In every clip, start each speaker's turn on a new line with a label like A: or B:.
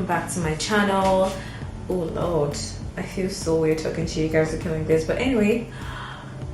A: back to my channel. Oh Lord, I feel so weird talking to you guys looking like this, but anyway,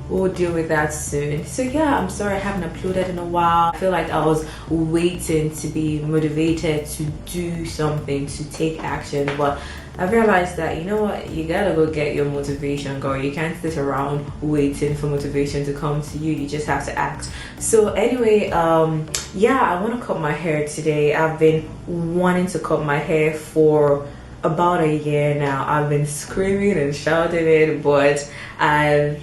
A: we'll deal with that soon. So yeah, I'm sorry I haven't uploaded in a while. I feel like I was waiting to be motivated to do something, to take action, but I realized that, you know what, you gotta go get your motivation, girl. You can't sit around waiting for motivation to come to you. You just have to act. So anyway, yeah, I want to cut my hair today. I've been wanting to cut my hair for about a year now. I've been screaming and shouting it, but I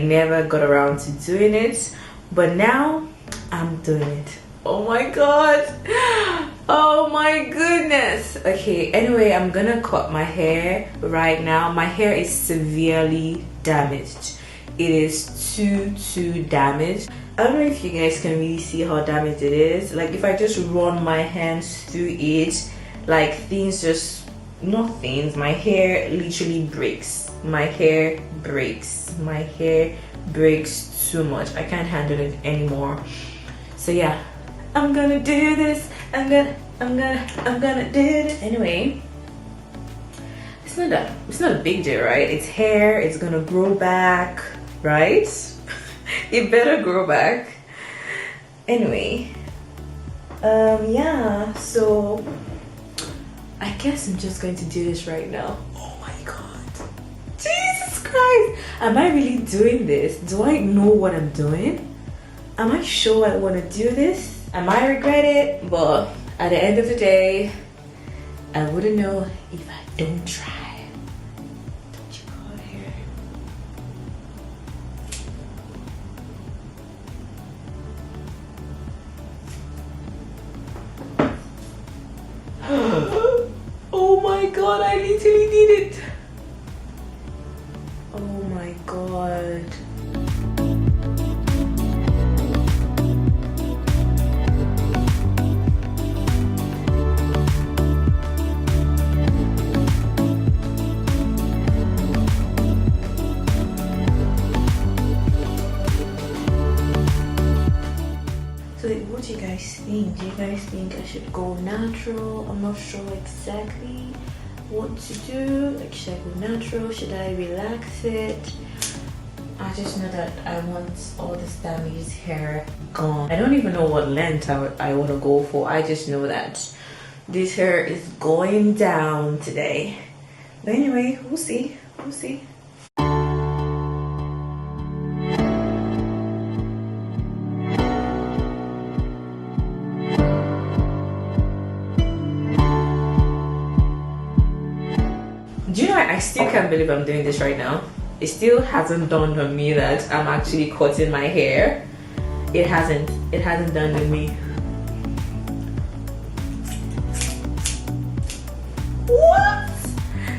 A: never got around to doing it. But now I'm doing it. Oh my god, oh my goodness. Okay, anyway, I'm gonna cut my hair right now. My hair is severely damaged. It is too damaged. I don't know if you guys can really see how damaged it is. Like, if I just run my hands through it, like, things just, not things, my hair literally breaks. My hair breaks. My hair breaks too much. I can't handle it anymore. So yeah, I'm gonna do this. I'm gonna do this. Anyway, it's not a big deal, right? It's hair, it's gonna grow back, right? It better grow back. Anyway, yeah, so I guess I'm just going to do this right now. Oh my god, Jesus Christ, am I really doing this? Do I know what I'm doing? Am I sure I want to do this? I might regret it, but at the end of the day, I wouldn't know if I don't try. Don't you call here? Oh my god, I literally need it. Oh my god. So what do you guys think? Do you guys think I should go natural? I'm not sure exactly what to do. Like, should I go natural? Should I relax it? I just know that I want all this damaged hair gone. I don't even know what length I want to go for. I just know that this hair is going down today. But anyway, we'll see. We'll see. Do you know, I still can't believe I'm doing this right now. It still hasn't dawned on me that I'm actually cutting my hair. It hasn't dawned on me. What?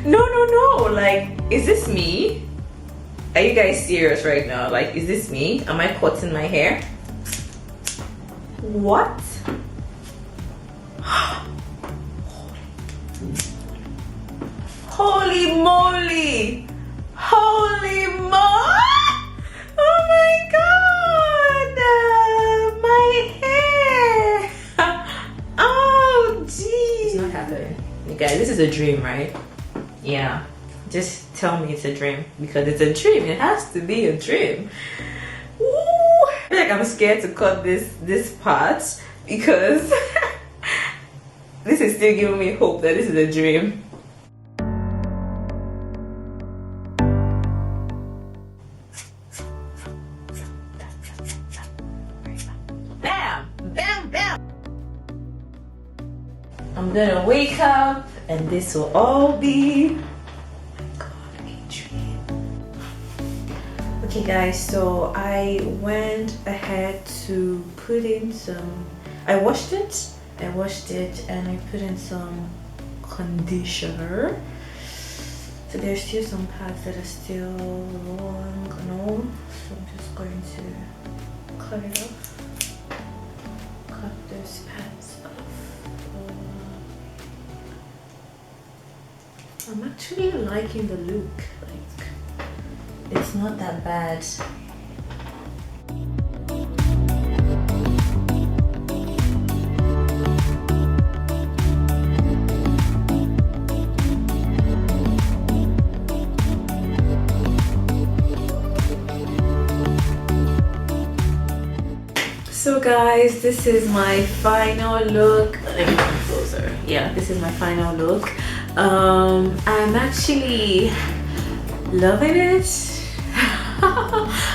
A: No, like, is this me? Are you guys serious right now? Like, is this me? Am I cutting my hair? What? Holy moly! Holy moly! Oh my god! My hair! Oh jeez! It's not happening. You guys, this is a dream, right? Yeah. Just tell me it's a dream, because it's a dream. It has to be a dream. Woo! I feel like I'm scared to cut this part because this is still giving me hope that this is a dream. I'm gonna wake up and this will all be, oh my god, a dream. Okay guys, so I went ahead to put in some, I washed it and I put in some conditioner. So there's still some parts that are still long and all, so I'm just going to cut it off. Cut those parts off. I'm actually liking the look. Like, it's not that bad. guys, this is my final look. Let me come closer. Yeah, this is my final look. I'm actually loving it.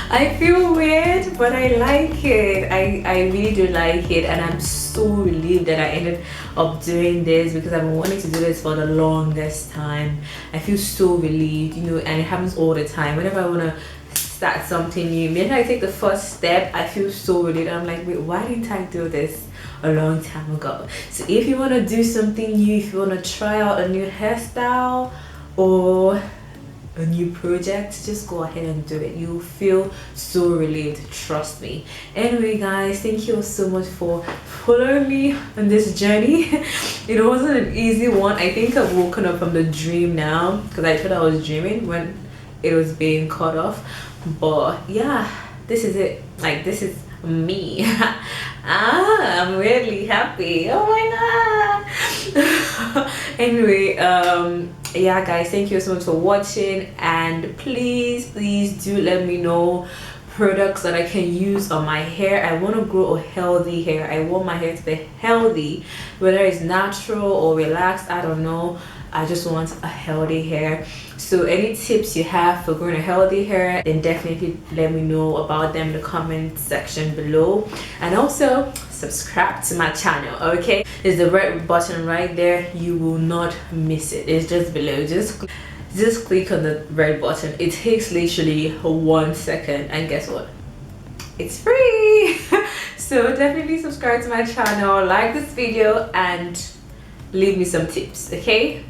A: I feel weird, but I like it. I really do like it, and I'm so relieved that I ended up doing this because I've been wanting to do this for the longest time. I feel so relieved, you know, and it happens all the time. Whenever I want to start something new, whenever I take the first step, I feel so relieved. I'm like, wait, why didn't I do this a long time ago? So if you want to do something new, if you want to try out a new hairstyle or a new project, just go ahead and do it. You'll feel so relieved, trust me. Anyway guys, thank you so much for following me on this journey. It wasn't an easy one. I think I've woken up from the dream now because I thought I was dreaming when it was being cut off. But yeah, this is it. Like, this is me. I'm really happy. Oh my god. Anyway, yeah guys, thank you so much for watching, and please do let me know products that I can use on my hair. I want to grow a healthy hair. I want my hair to be healthy, whether it's natural or relaxed, I don't know. I just want a healthy hair. So any tips you have for growing a healthy hair, then definitely let me know about them in the comment section below. And also subscribe to my channel, okay? There's the red button right there. You will not miss it. It's just below. Just click on the red button. It takes literally 1 second, and guess what? It's free. So definitely subscribe to my channel, like this video, and leave me some tips, okay?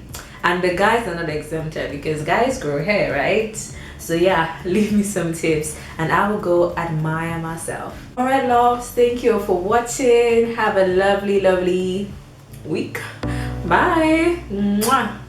A: And the guys are not exempted because guys grow hair, right? So yeah, leave me some tips and I will go admire myself. All right, loves, thank you for watching. Have a lovely week. Bye. Mwah.